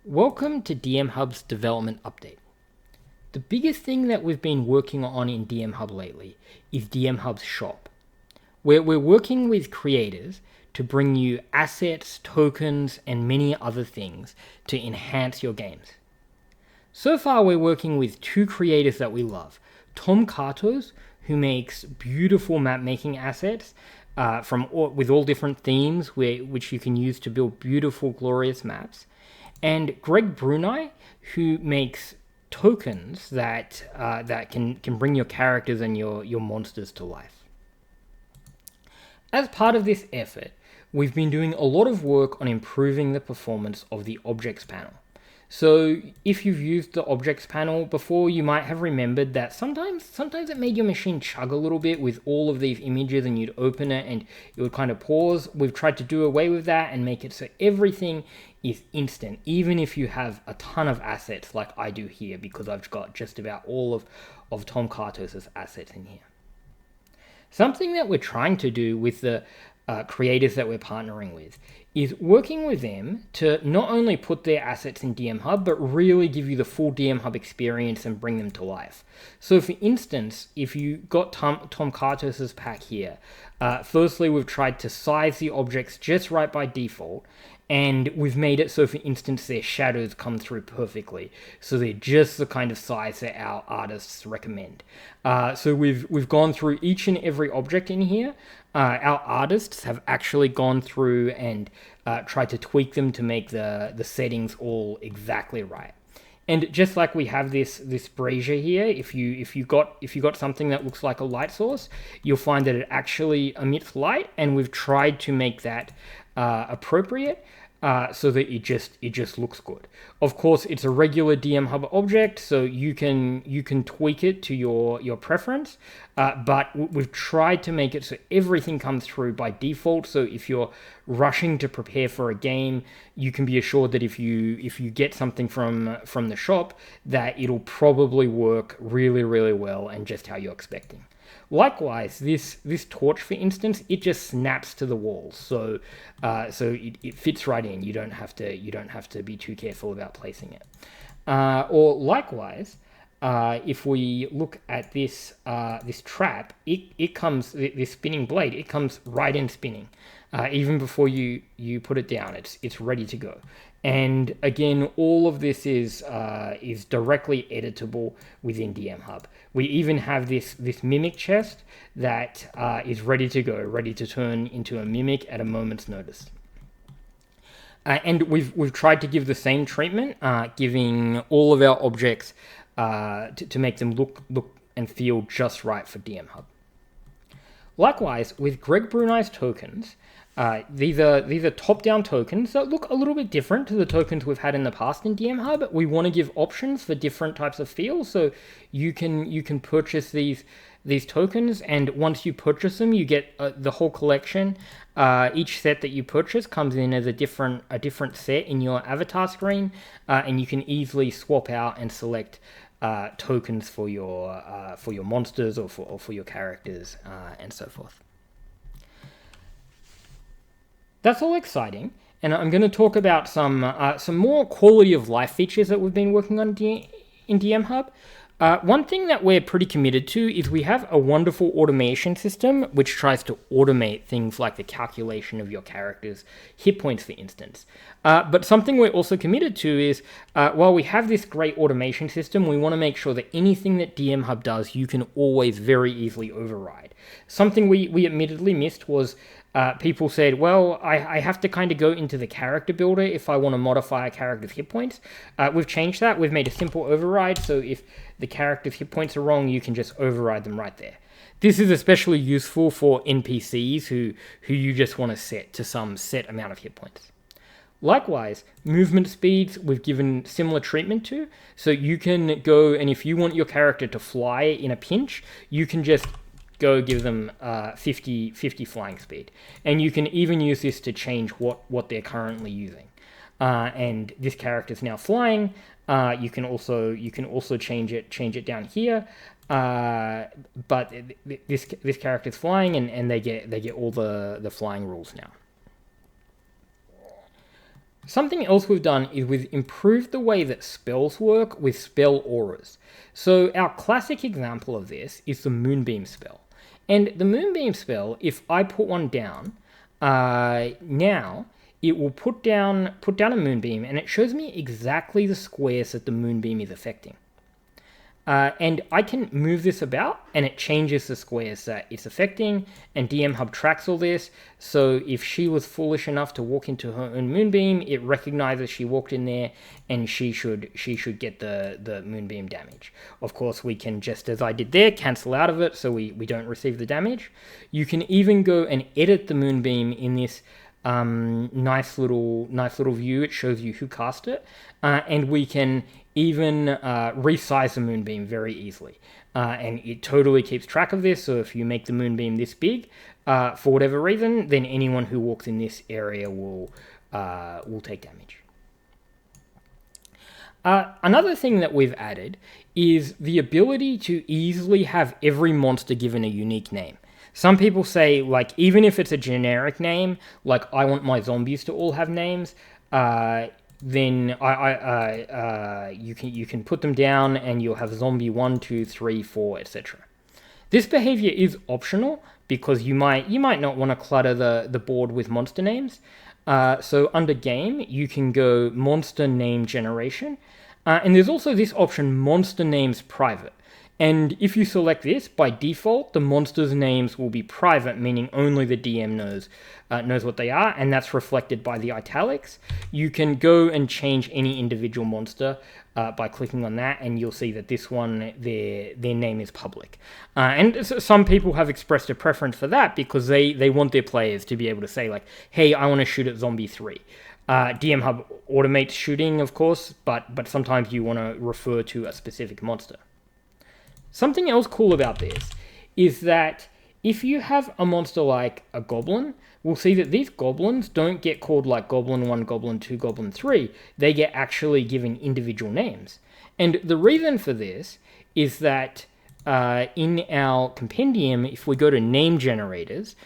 Welcome to DMHub's development update. The biggest thing that we've been working on in DMHub lately is DMHub's shop, where we're working with creators to bring you assets, tokens, and many other things to enhance your games. So far, we're working with two creators that we love, Tom Kartos, who makes beautiful map-making assets with all different themes, which you can use to build beautiful, glorious maps, and Bruen, who makes tokens that can bring your characters and your monsters to life. As part of this effort, we've been doing a lot of work on improving the performance of the objects panel. So if you've used the objects panel before, you might have remembered that sometimes it made your machine chug a little bit with all of these images, and you'd open it and it would kind of pause. We've tried to do away with that and make it so everything is instant, even if you have a ton of assets like I do here, because I've got just about all of Tom Kartos' assets in here. Something that we're trying to do with the creators that we're partnering with is working with them to not only put their assets in DMHub, but really give you the full DMHub experience and bring them to life. So for instance, if you got Tom Kartos' pack here, firstly, we've tried to size the objects just right by default, and we've made it so, for instance, their shadows come through perfectly. So they're just the kind of size that our artists recommend. So we've gone through each and every object in here. Our artists have actually gone through and tried to tweak them to make the settings all exactly right. And just like we have this brazier here, if you got something that looks like a light source, you'll find that it actually emits light, and we've tried to make that appropriate so that it just looks good. Of course, it's a regular DMHub object, so you can tweak it to your preference. But we've tried to make it so everything comes through by default. So if you're rushing to prepare for a game, you can be assured that if you get something from the shop, that it'll probably work really, really well and just how you're expecting. Likewise, this torch, for instance, it just snaps to the walls, so it fits right in. You don't have to be too careful about placing it. Or likewise, if we look at this trap, it comes, this spinning blade, it comes right in spinning. Even before you put it down, it's ready to go. And again, all of this is directly editable within DMHub. We even have this mimic chest that is ready to go, ready to turn into a mimic at a moment's notice. And we've tried to give the same treatment, giving all of our objects to make them look and feel just right for DMHub. Likewise, with Brunei's tokens, these are top-down tokens that look a little bit different to the tokens we've had in the past in DMHub. We want to give options for different types of feels, so you can purchase these tokens, and once you purchase them, you get the whole collection. Each set that you purchase comes in as a different set in your avatar screen, and you can easily swap out and select tokens for your monsters or for your characters and so forth. That's all exciting, and I'm going to talk about some more quality of life features that we've been working on in DMHub. One thing that we're pretty committed to is we have a wonderful automation system which tries to automate things like the calculation of your character's hit points, for instance. But something we're also committed to is, while we have this great automation system, we want to make sure that anything that DMHub does, you can always very easily override. Something we admittedly missed was people said, well, I have to kind of go into the character builder if I want to modify a character's hit points. We've changed that. We've made a simple override, so if the character's hit points are wrong, you can just override them right there. This is especially useful for NPCs who you just want to set to some set amount of hit points. Likewise, movement speeds we've given similar treatment to, so you can go, and if you want your character to fly in a pinch, you can just go give them 50 flying speed. And you can even use this to change what they're currently using. And this character is now flying. You can also change it down here. But this character is flying, and they get all the flying rules now. Something else we've done is we've improved the way that spells work with spell auras. So our classic example of this is the Moonbeam spell. And the Moonbeam spell, if I put one down, now it will put down a Moonbeam, and it shows me exactly the squares that the Moonbeam is affecting. And I can move this about, and it changes the squares that it's affecting, and DMHub tracks all this. So if she was foolish enough to walk into her own Moonbeam, it recognizes she walked in there, and she should get the Moonbeam damage. Of course, we can, just as I did there, cancel out of it, so we don't receive the damage. You can even go and edit the Moonbeam in this nice little view. It shows you who cast it, and we can even resize the Moonbeam very easily, and it totally keeps track of this. So if you make the Moonbeam this big, for whatever reason, then anyone who walks in this area will take damage. Another thing that we've added is the ability to easily have every monster given a unique name. Some people say, like, even if it's a generic name, like I want my zombies to all have names, then you can put them down and you'll have zombie 1, 2, 3, 4, etc. This behavior is optional because you might not want to clutter the board with monster names. So under game, you can go monster name generation, and there's also this option, monster names private. And if you select this, by default, the monsters' names will be private, meaning only the DM knows what they are, and that's reflected by the italics. You can go and change any individual monster by clicking on that, and you'll see that this one, their name is public. And some people have expressed a preference for that because they want their players to be able to say, like, hey, I want to shoot at zombie 3. DMHub automates shooting, of course, but sometimes you want to refer to a specific monster. Something else cool about this is that if you have a monster like a goblin, we'll see that these goblins don't get called like Goblin 1, Goblin 2, Goblin 3. They get actually given individual names. And the reason for this is that in our compendium, if we go to name generators,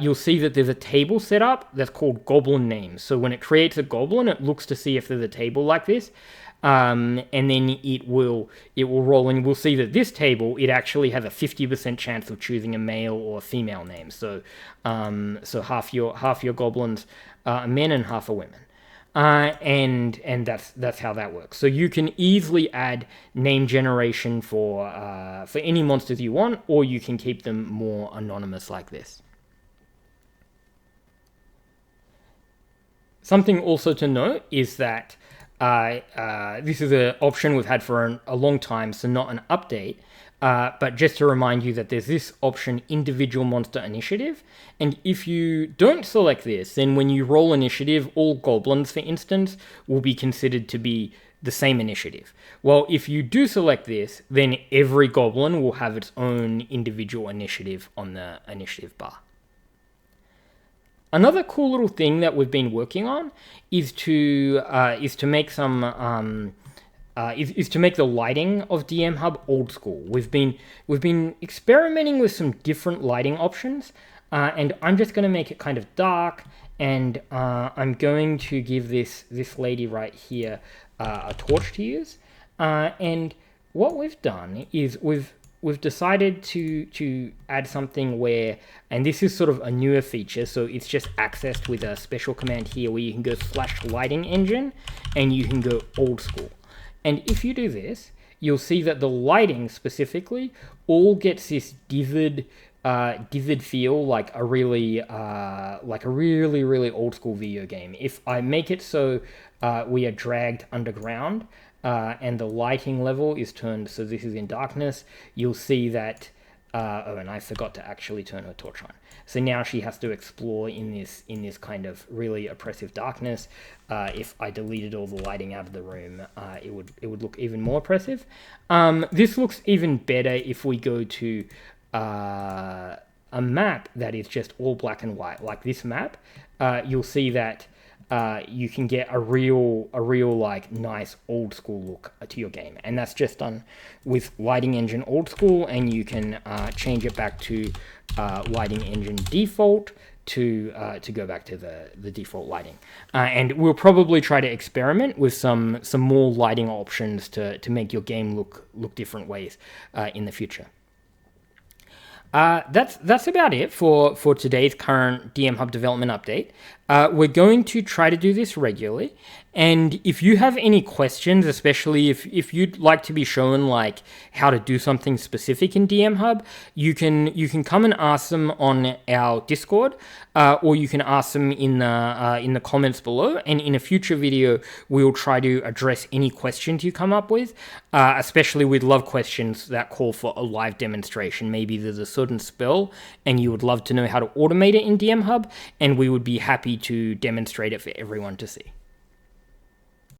you'll see that there's a table set up that's called Goblin Names. So when it creates a goblin, it looks to see if there's a table like this. And then it will roll, and we'll see that this table, it actually has a 50% chance of choosing a male or a female name. So half your goblins are men and half are women. And that's how that works. So you can easily add name generation for any monsters you want, or you can keep them more anonymous like this. Something also to note is that this is an option we've had for a long time, so not an update, but just to remind you that there's this option, individual monster initiative, and if you don't select this, then when you roll initiative, all goblins, for instance, will be considered to be the same initiative. Well, if you do select this, then every goblin will have its own individual initiative on the initiative bar. Another cool little thing that we've been working on is to make some is to make the lighting of DMHub old school. We've been experimenting with some different lighting options, and I'm just going to make it kind of dark, and I'm going to give this lady right here a torch to use. And what we've done is we've decided to add something where, and this is sort of a newer feature, so it's just accessed with a special command here where you can go /lighting engine and you can go old school. And if you do this, you'll see that the lighting specifically all gets this divid feel like a really old school video game. If I make it so we are dragged underground, and the lighting level is turned, so this is in darkness, you'll see that, and I forgot to actually turn her torch on. So now she has to explore in this kind of really oppressive darkness. If I deleted all the lighting out of the room, it would look even more oppressive. This looks even better if we go to a map that is just all black and white, like this map. You'll see that you can get a real like nice old school look to your game, and that's just done with lighting engine old school, and you can change it back to lighting engine default to go back to the default lighting. And we'll probably try to experiment with some more lighting options to make your game look different ways in the future. That's about it for today's current DMHub development update. We're going to try to do this regularly, and if you have any questions, especially if you'd like to be shown like how to do something specific in DMHub, you can come and ask them on our Discord, or you can ask them in the comments below. And in a future video, we'll try to address any questions you come up with. Especially we'd love questions that call for a live demonstration. Maybe there's a certain spell and you would love to know how to automate it in DMHub, and we would be happy to demonstrate it for everyone to see.